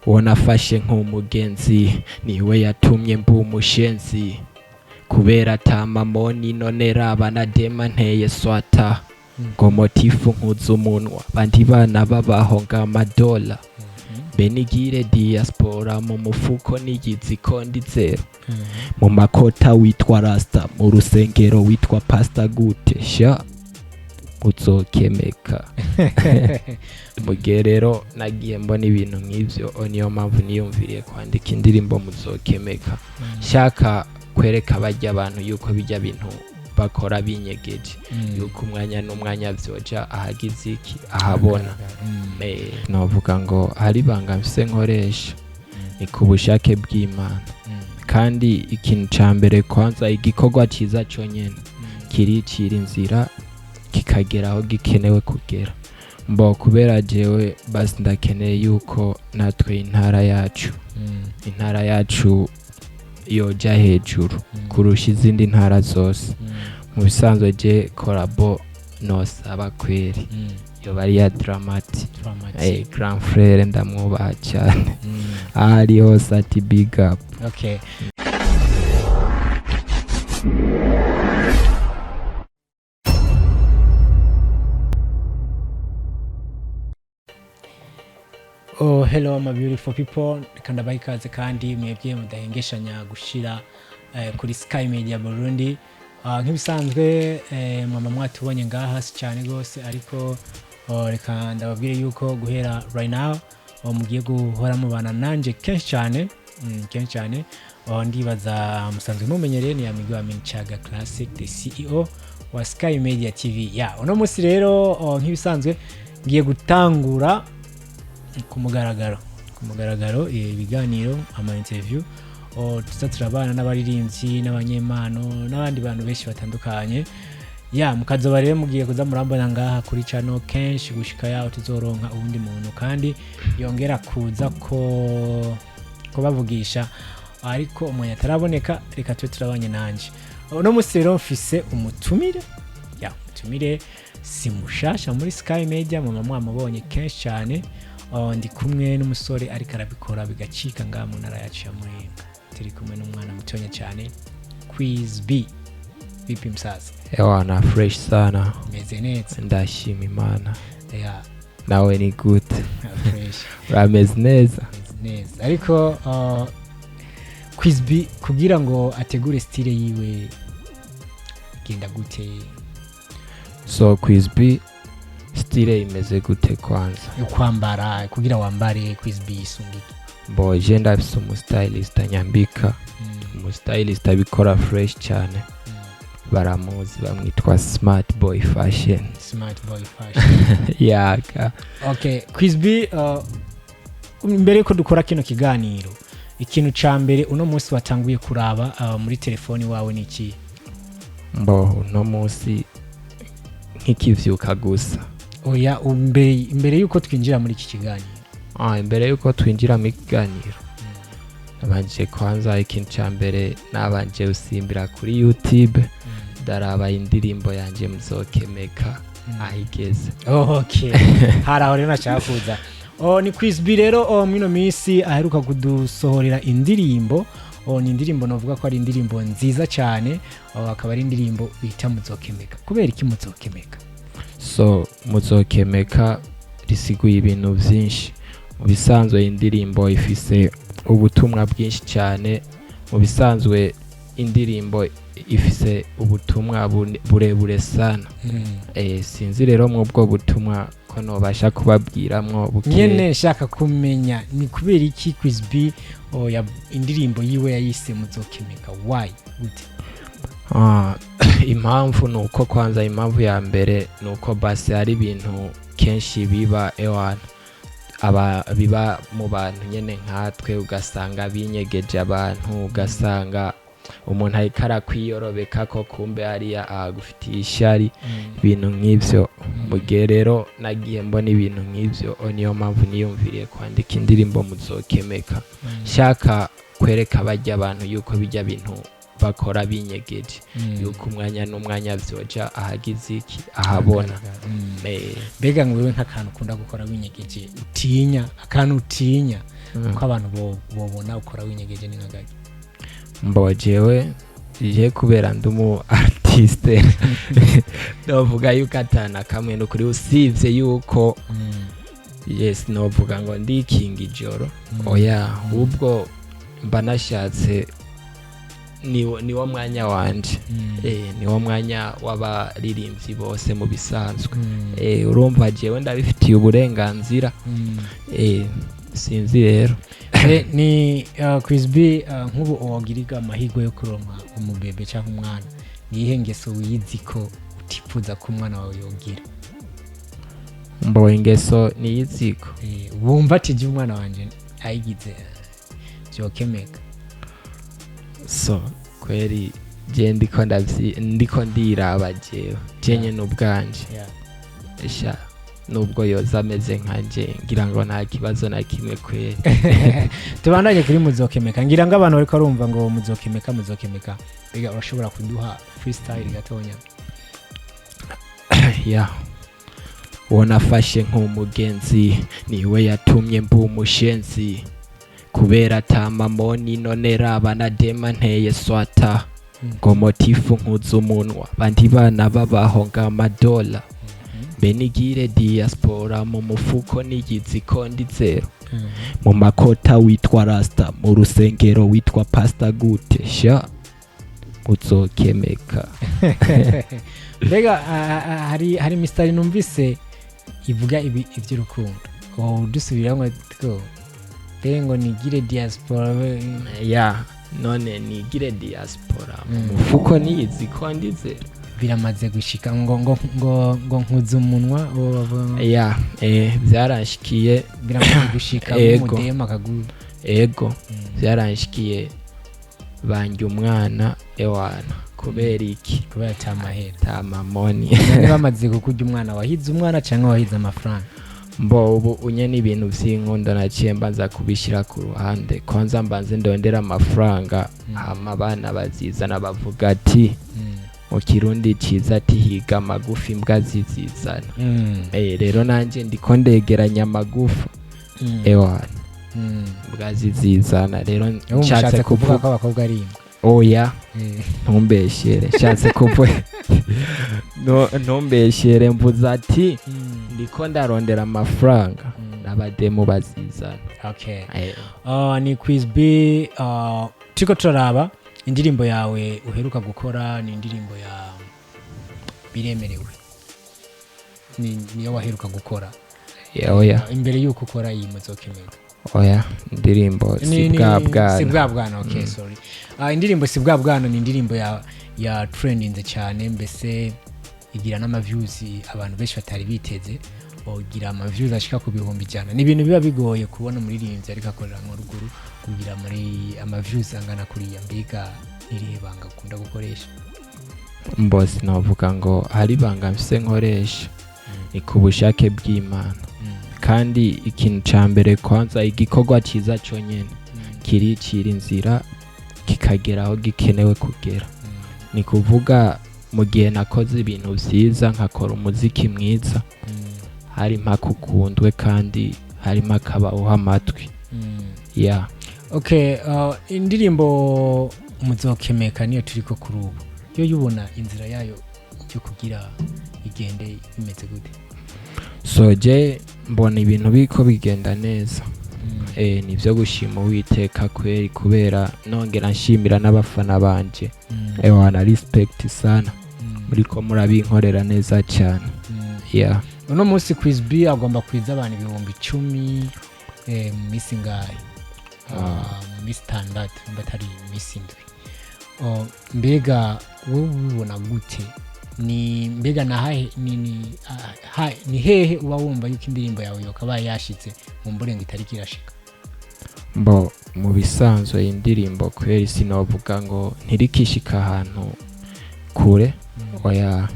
uwo nafashe nk'umugenzi niwe yatumye mba umushenzi kubera atamamoni none raba na dema nteye swata ngo motifu nkuza umunwa bandi bana babaho ng'amadola benigire diaspora mu mufuko nigizi kondi zero mu makota witwa rasta mu rusengero witwa pasta gute sha muzokemeka mugerero nagiye mbona ibintu nk'ivyo niyo mpamvu niyumviriye kwandika indirimbo muzokemeka shaka kwereka bajya abantu yuko bijya bintu bakora binyegeje yuko umwanya n'umwanya vyoja ahagize iki ahabona novuga ngo hari banga mfise nkoresha ni ku bushake bw'Imana kandi ikintu ca mbere kwanza igikorwa ciza conyene kiricira inzira kikagera aho gikenewe kugera mbo kubera jewe basi ndakeneye yuko natwe intara yacu yoja hejuru kurusha izindi ntara zose mu bisanzwe je korabo nosaba kweri yoba ari ya Dramati grand frère ndamwubaha cyane ari hose ati big up. Okay. Oh, hello my beautiful people, kandabaye ikaze kandi mwebwe mudahengeshanya gushira kuri Sky Media Burundi. Nk'ibisanzwe mama mwatubonye ngaha cyane gose ariko reka ndababwire yuko guhera right now mugiye guhora mubana nanje kenshi cyane ndibaza musanzwe mumenyereye ni Amigo Aminchaga Classic, the CEO wa Sky Media TV. Uno munsi rero nk'ibisanzwe ngiye gutangura ku mugaragaro ibiganiro ama interview tuzaturabana n'abaririmbyi n'abanyempano n'abandi bantu benshi batandukanye mukazoba rero mugiye kuza murambona ngaha kuri channel kenshi gushika yaho tuzoronka ubundi muntu kandi yongera kuza ko bavugisha ariko umwanya ataraboneka reka twe turabanye nanje. Uno munsi rero mfise umutumire si mushasha muri Sky Media mama mwamubonye kenshi cyane ndi kumwe n'umusore ariko arabikora bigacika nga mu ntara yacu ya Muyinga turi kumwe n'umwana mutonya cyane Quiz B vipi msaza na fresh sana meze neza ndashima Imana nawe ni good fresh rameze neza ariko Quiz B kugira ngo ategure style yiwe genda gute? So Quiz B style imeze gute kwanza kwambara kugira wambare Quiz B isungike bo je ndafise umustylist anyambika umustylist abikora fresh cyane baramuzi bamwitwa Smart Boy Fashion yaka. Okay, Quiz B mbere ko dukora kino kiganiro ikintu ca mbere uno munsi watanguye kuraba muri telefoni wawe niki? Bo uno munsi nkikivyuka gusa oya imbere yuko twinjira muri iki kiganiro imbere yuko twinjira mu kiganiro nabanje kwanza ikintu ca mbere nabanje usimbira kuri YouTube daraba indirimbo yanje muzokemeka ahigeze. Okay. Haraho rero nacakuza ni Quiz B rero mino misi aheruka kudusohorera indirimbo ni indirimbo novuga ko ari indirimbo nziza cyane akaba ari indirimbo bita muzokemeka. Kubera iki muzokemeka? So muzokemeka risiguye ibintu byinshi mu bisanzwe indirimbo ifise ubutumwa bwinshi cyane mu bisanzwe indirimbo ifise ubutumwa burebure sana sinzi rero mu bwo butumwa ko nobasha kubabwiramwo nyene shaka kumenya ni kubera iki Quiz B indirimbo yiwe yayise muzokemeka why gute? Impamvu nuko kwanza impamvu ya mbere nuko basi hari ibintu kenshi biba biba mu bantu nyene nkatwe ugasanga binyegeje abantu ugasanga umuntu ayikara kwiyorobeka ko kumbe hariya agufitiye ishari ibintu nk'ivyo mugihe rero nagiye mbona ibintu nk'ivyo niyo mpamvu niyumviriye kwandika indirimbo muzokemeka shaka kwereka bajya abantu yuko bijya bintu bakora binyegeje yuko umwanya n'umwanya vyoja ahagize iki ahabona. Mbega ngo wewe nk'akantu ukunda gukora winyegeje akantu utinya ko abantu bobona ukora winyegeje ni nkagaki? Jewe kubera ndumu artiste novuga yuko atana kamwe no kuri usivye yuko yes novuga ngo ndikinga ijoro oya ubwo mba nashatse niwo mwanya wanje niwo mwanya w'abaririmbyi bose mu bisanzwe urumva jewe ndabifitiye uburenganzira sinzi rero ni Chris B nk'ubu wagiriga amahirwe yo kuronka umubebe cyangwa umwana niyihe ngeso wiyizi ko utifuza ko umwana wawe yogira? Ingeso niyiziko wumva ati je umwana wanje ayigize byokemeka? So kweri je ndiko ndiraba jewe jenye n'ubwanje esha nubwo yoza ameze nkanje ngira ngo nta kibazo na kimwe kweri. Tubandanye kuri muzokemeka, ngira ngo abantu bariko barumva ngo muzokemeka biga urashobora kuduha freestyle gatonya? Wonafashe nk'umugenzi niwe yatumye mba umushenzi kubera tamamoni none raba na dema nteye swata ngo motifu nkuza umunwa bandi bana babaho ng'amadola benigire diaspora mu mufuko nigizi kondi zero mu makota witwa rasta mu rusengero witwa pasta gute sha muzokemeka. Mbega hari mistari numvise ivuga iby'urukundo dusubiramo two ngo nigire diaspora none nigire diaspora mu mufuko niyizi kondi zero biramaze gushika ngo nkuza umunwa byarashikiye biramaze gushika mu dema kaguru byarashikiye banjye umwana ewana kubera iki? Kubera tamahera tamamoni. Bamaze kukurya umwana wahize umwana cyangwa wahize amafaranga? Ubu unye n'ibintu vy'inkunda naciye mbanza kubishira ku ruhande konza mbanze ndondera amafaranga hama abana bazizana bavuga ati mu kirundi ciza ati higa amagufi imbwa zizizana. Rero nanje ndiko ndegeranya amagufa ewana imbwa zizizana. Rero nshatse kuvuga ko abakobwa ari imbwa? Oya ntumbeshere nshatse kuvuga ntumbeshere mvuze ati ndiko ndarondera amafaranga n'abademu bazizana. Ni Chris B turiko turaraba indirimbo yawe uheruka gukora ni indirimbo ya biremerewe niyo waheruka gukora imbere yuko ukora iyi muzokemeka? Indirimbo Sibwabwana. Sorry. Indirimbo Sibwabwana ni indirimbo ya trending cyane, mbese igira n'ama-views abantu benshi batari biteze, ogira ama-views ashika ku 100,000. Ni ibintu biba bigoye kubona umuririmbyi ariko akorera mu ruguru kugira muri ama-views angana kuri ya mbega iribanga akunda gukoresha. Mbosi navuga ngo hari banga mfise nkoresha ni ku bushake bw'Imana. Kandi ikintu ca mbere kwanza igikorwa ciza cyonyene kiricira inzira kikageraho gikenewe kugera. Ni kuvuga mu gihe nakoze ibintu vyiza nkakora umuziki mwiza hari mpaka ukundwe kandi hari mpaka abaho amatwi. Indirimbo muzokemeka niyo turiko kuri ubu yo yubona inzira yayo cyo kugira igende imeze gute? Je mbona ibintu biko bigenda neza. Nivyo gushima Uwiteka kweri kubera nongera nshimira n'abafana banje. Wana respect sana muriko murabinkorera neza cyane. Uno munsi Chris B agomba kwiza abantu 10,000 missingaye miss standard batari missindwe. Mbega wowe ubona gute? Ni mbega nahahe ni hehe uba wumva yuko indirimbo yawe yokaba yashitse mu mburenga itariki irashika? Mu bisanzwe indirimbo kweri sinovuga ngo ntirikishika ahantu kure.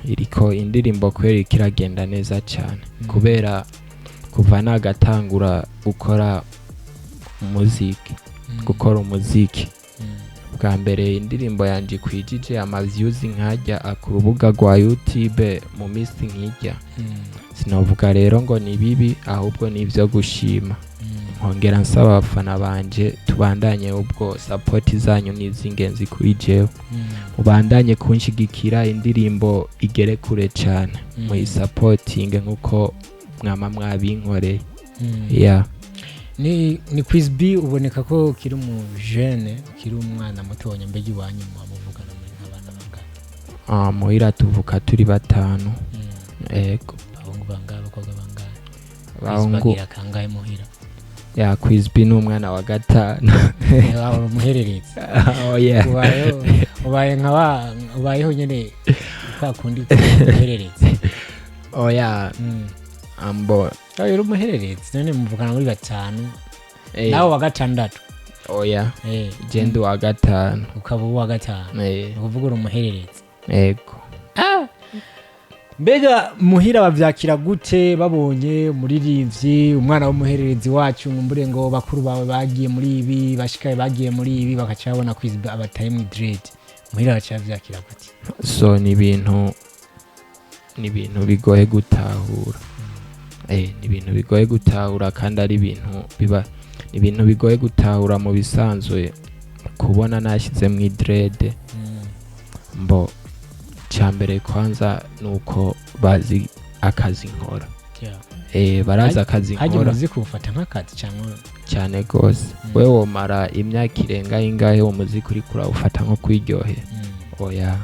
Iriko indirimbo kweri kiragenda neza cyane kubera kuva nagatangura gukora umuziki bwa mbere indirimbo yanje kwijije ama views nkajya ku rubuga rwa YouTube mu minsi nkijya sinovuga rero ngo ni bibi ahubwo ni ivyo gushima nkongera nsaba abafana banje tubandanye ubwo support zanyu n'izingenzi kuri jewe mubandanye kunshigikira indirimbo igere kure cyane mu supporting nkuko mwama mwabinkoreye yeah. ni Quiz B uboneka ko kiri mu jeune kiri umwana muto wanyambege iwanyu muvugana muri nk'abana bangana muhira tuvuka turi batanu ego abahungu bangahe abakobwa bangahe abahungu kangahe muhira ya Quiz B n'umwana wa gatanu waba umuhererezi oh yeah ubayeho nyene kwa kundi umuhererezi oh yeah ambo uri umuhererezi none muvugana muri batanu nawe wa gatandatu oh yeah gendo wa gatanu ukaba wa gatanu uvuga uri umuhererezi ego mbega muhira bavyakira gute babonye umuririmbyi umwana w'umuhererezi wacu ngumbure ngo bakuru bawe bagiye muri ibi bashikaye bagiye muri ibi bakacabona Quiz B abataye mu dread muhira bacavyakira gute so ni ibintu bigoye gutahura ni ibintu bigoye gutahura kandi ari ibintu bigoye gutahura mu bisanzwe kubona nashyize mu dread mbo cyambere kwanza nuko bazi akazi nkora baraza akazi nkora haje muzi kufata nk'akazi cyane gose wewe womara imyaka irenga ingahe umuziki uri kurawufata nko kwiryohe oya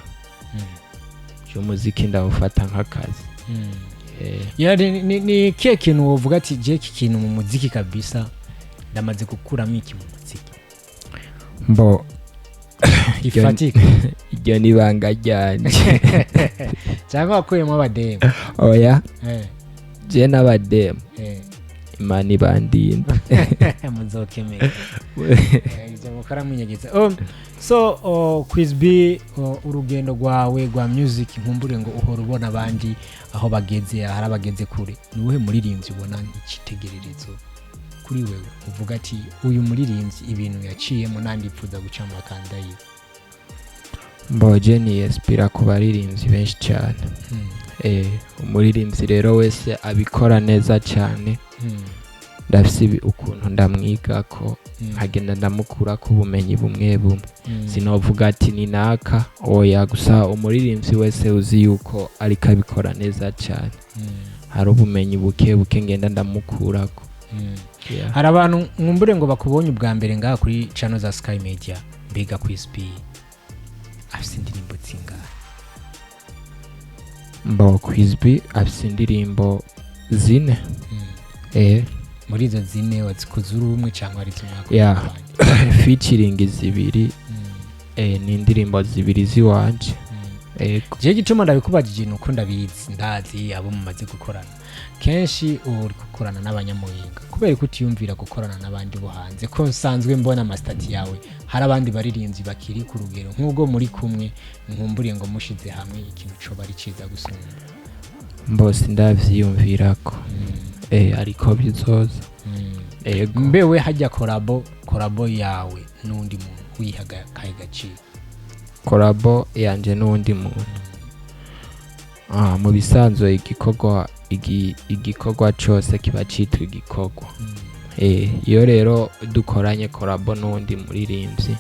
umuziki ndawufata nk'akazi ni kiye kintu wovuga ati je iki kintu mu muziki kabisa ndamaze gukuramo iki mu muziki mbo ifatika iryo ni banga ryanje cyangwa wakuyemo abademu oya je n'abademu imana ibandinda muzokemera ibyo mukora munyegeza so Quiz B urugendo rwawe rwa music nkumbure ngo uhora ubona abandi aho bageze hari abageze kure niwe muririmbyi ubona nk'ikitegererezo kuri wewe uvuga ati uyu muririmbyi ibintu yaciyemo nandi ipfuza guca mu bakanda yiwe mboje ni espira ku baririmbyi benshi cyane umuririmbyi rero wese abikora neza cyane ndafise ukuntu ndamwiga ko nkagenda ndamukura ku bumenyi bumwe bumwe sinovuga ati ni naka oya gusa umuririmbyi wese uzi yuko ariko abikora neza cyane hari ubumenyi buke ngenda ndamukurako hari abantu nkumbure ngo bakubonye ubwa mbere ngaha kuri channel za Sky Media mbega Quiz B afise indirimbo zingahe mbo Quiz B afise indirimbo 4 muri izo 4 wazikoze uri umwe cyangwa ari tumwe yeah featuring 2 ni indirimbo 2 ziwanje je gituma ndabikubajije nuko ndabizi ndazi abo mumaze gukorana kenshi uri gukorana n'abanyamuhinga kubera ko utiyumvira gukorana n'abandi bo hanze ko nsanzwe mbona amastati yawe hari abandi baririmbyi bakiri ku rugero nk'ubwo muri kumwe nkumburiye ngo mushize hamwe ikintu cyo bari ciza gusumba mbose ndavyiyumvirako ariko bizoza mbewe hajya korabo yawe n'undi muntu wihaga kayigaciro korabo yanje n'undi muntu mu bisanzwe igikorwa cyose kiba cyitwa igikorwa iyo rero dukoranye korabo n'undi muririmbyi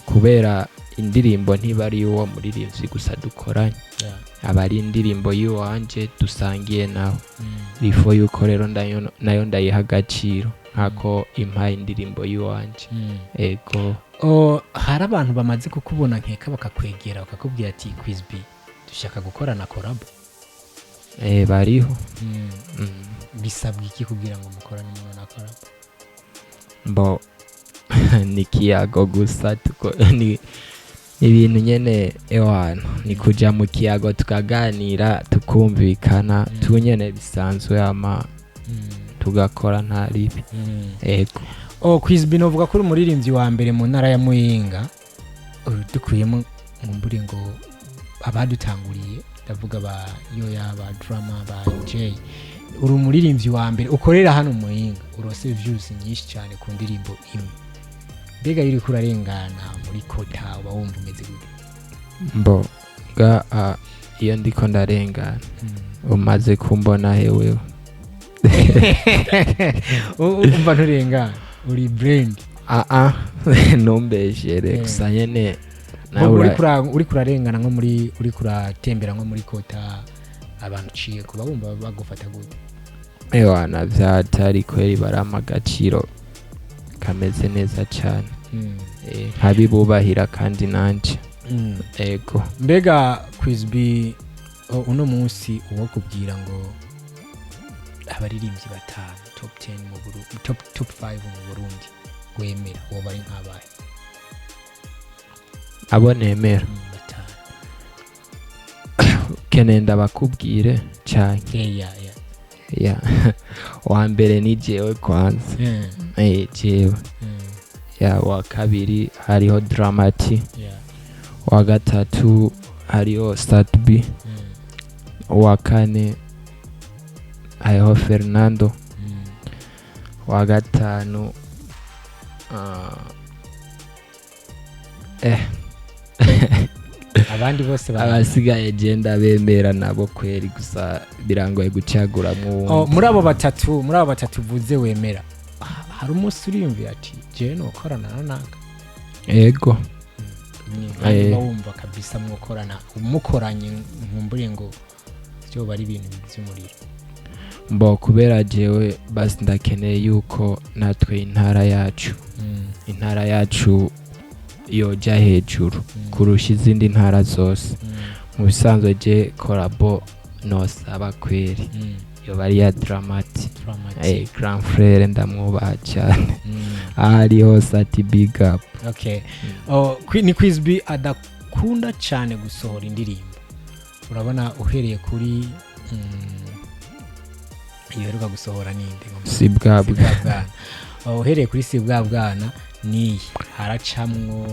kubera indirimbo ntiba ari uwo muririmbyi gusa dukoranye aba ari indirimbo y'uwanje dusangiye nawe bifo yuko rero nayo ndayiha agaciro nkako impaye indirimbo y'uwanje ego hari abantu bamaze kukubona nkeka bakakwegera bakakubwira ati Quiz B dushaka gukorana korabo bariho bisabwa iki kugira ngo mukorane umuntu na korabo mbo ni kiyago gusa ni ibintu nyene ewana ni kuja mu kiyago tukaganira tukumvikana tunyene bisanzwe ama tugakora nta ribi ego Quiz B novuga ko uri umuririmbyi wa mbere mu ntara ya Muyinga dukuyemo ngumburi ngo abadutanguriye ndavuga ba Yoya ba Drama ba J uri umuririmbyi wa mbere ukorera hano Muyinga urose views nyinshi cyane ku ndirimbo imwe mbega yuri kurarengana muri kota uba wumva umeze gute? mbo ga iyo ndiko ndarengana umaze kumbona hewe umva nturengana uri brand numbeshere gusa nyene uri kurarengana nko muri uri kuratembera nko muri kota abantu ciye kuba bumva bagufata gute? ewana vyatari kweri barama agaciro kameze neza cyane nkabibubahira kandi nanje ego. Mbega Quizby uno munsi uwo kubwira ngo abaririmbyi batanu top 10 mu Burundi, top 5 mu Burundi wemera uwo bari nkabaye? abo nemera kenenda bakubwire cyane. ya wa mbere ni jewe kwanza. jewe ya wa kabiri hariho Dramati, wa gatatu hariho Statb, wa kane hariho Fernando, wa gatanu abandi bose abasigaye genda bemera nabo kweri gusa birangoye gucaguramwo. muri abo batatu vuze wemera hari umunsi uriyumvira ati jewe nokorana na naka? ego niba wumva kabisa mwokorana umukoranye nkumbure ngo byo bari ibintu by'umuriro? mbo kubera jewe basi ndakeneye yuko natwe intara yacu yoja hejuru kurusha izindi ntara zose. mu bisanzwe je korabo nosaba kweri yo bari ya Dramati, grand frère ndamwubaha cyane ari hose ati big up. ni Quizby adakunda cyane gusohora indirimbo. urabona uhereye kuri iheruka gusohora ninde Sibwabwana. uhereye kuri Sibwabwana ni haracamwo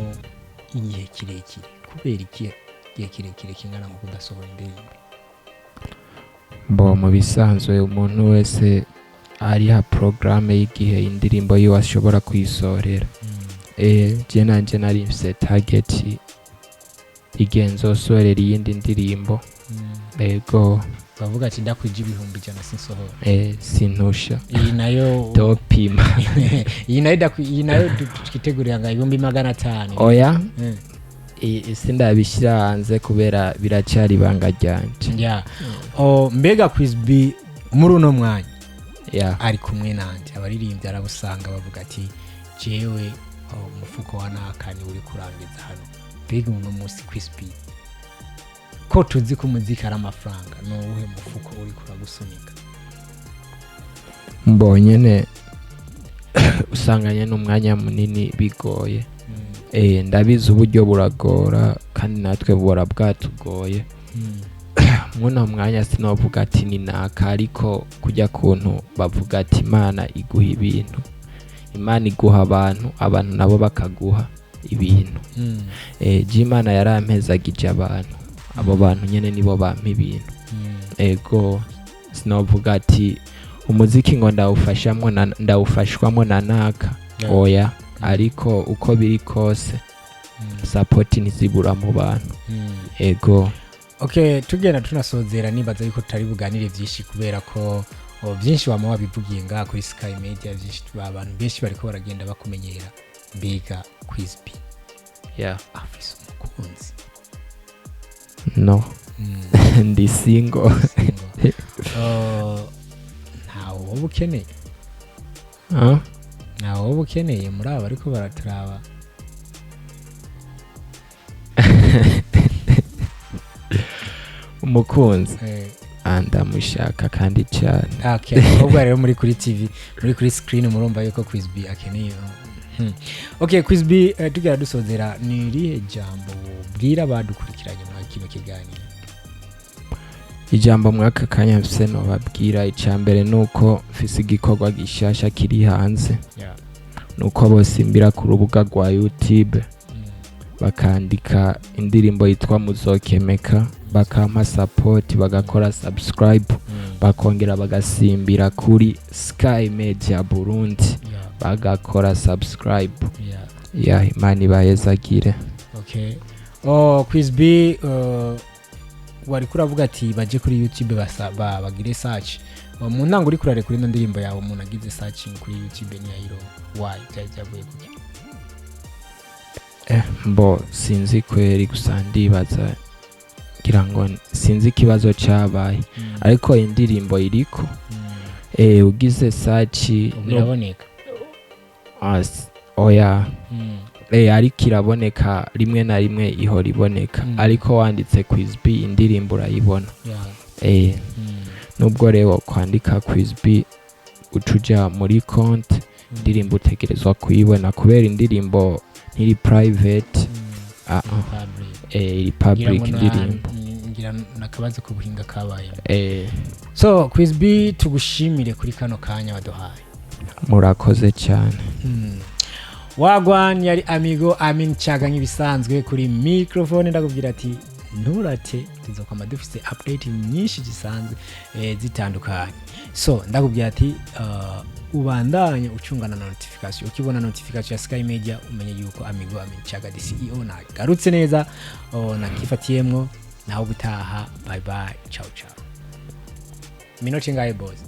igihe kirekire kubera igihe kirekire kingana mu kudasohora indirimbo? mbo mu bisanzwe umuntu wese ariha programme y'igihe indirimbo yiwe ashobora kuyisorera. je nanje nari mfise target igihe nzosorera iyindi ndirimbo. ego bavuga ati ndakwije 100 sinsohora. sintusha iyi nayo topima iyi nayo tukitegurira nga 500. oya isi ndabishyira hanze kubera biracyari ibanga ryanje. mbega Quizby muri uno mwanya ari kumwe nanje abaririmbyi arabusanga bavuga ati jewe umufuko wa nakani uri kurangiza hano. mbega uno munsi Quizby ko tuzi ko umuziki ari amafaranga, n'uwuhe mufuko uri kuragusunika? mbonyene usanganye n'umwanya munini bigoye. ndabizi uburyo buragora kandi natwe bora bwatugoye. muno mwanya sinovuga ati ni naka, ariko kujya kuntu bavuga ati Imana iguha ibintu, Imana iguha abantu nabo bakaguha ibintu. Imana yarampezagije abantu, abo bantu nyene nibo bampa ibintu. ego sinovuga ati umuziki ngo ndawufashwamo na naka. oya ariko uko biri kose support ntizibura mu bantu. ego tugenda tunasozera nibaza yuko tutari buganire byinshi kubera ko byinshi wama wabivugiye ngaha kuri Sky Media. byinshi abantu benshi bariko baragenda bakumenyera. mbega Quizby afise umukunzi? no ndi single. ntawe wowe ukeneye? ntawe wowe ukeneye muri aba ariko baraturaba? umukunzi ndamushaka kandi cyane. ahubwo rero muri kuri TV, muri kuri screen murumva yuko Quizby akeneye. Quizby tugera dusozera, ni irihe jambo bwira badukurikiranye muri kino kiganiro? ijambo mwaka kanya mfise no babwira icambere nuko mfise igikorwa gishasha kiri hanze. nuko bose imbira ku rubuga rwa YouTube bakandika indirimbo yitwa Muzokemeka, bakampa support, bagakora subscribe, bakongera bagasimbira kuri Sky Media Burundi bagakora subscribe. ya Imana ibayezagire. Okay. Oh, Quiz B wari kuravuga ati baje kuri YouTube bagire search. Mu ntango uri kurare kuri ndirimbo yawe umuntu agize searching kuri YouTube ni yayiro why byavuye kuki? Mbo sinzi kweri gusa ndibaza ngira ngo sinzi ikibazo cyabaye ariko indirimbo iriko ugize search biraboneka. Oya ariko iraboneka rimwe na rimwe ihora iboneka ariko wanditse Quiz B indirimbo urayibona. Nubwo rero kwandika Quiz B ucuja muri konti indirimbo utegerezwa kuyibona kubera indirimbo ntiri private iri public indirimbo. Ngira nakabaze ku buhinga kabaye. So Quiz B tugushimire kuri kano kanya waduhaye. Murakoze cyane. Wagwan yari Amigo Amin Chaga nk'ibisanzwe kuri microphone ndakubwira ati nturate tuzokoma dufite update nyinshi zisanzwe zitandukanye. So ndakubwira ati ubandanye ucungana na notification, ukibona notification ya Sky Media umenye yuko Amigo Amin Chaga the CEO nagarutse neza nakifatiyemwo naho gutaha. Bye bye, ciao ciao. Minoti ngaye boss.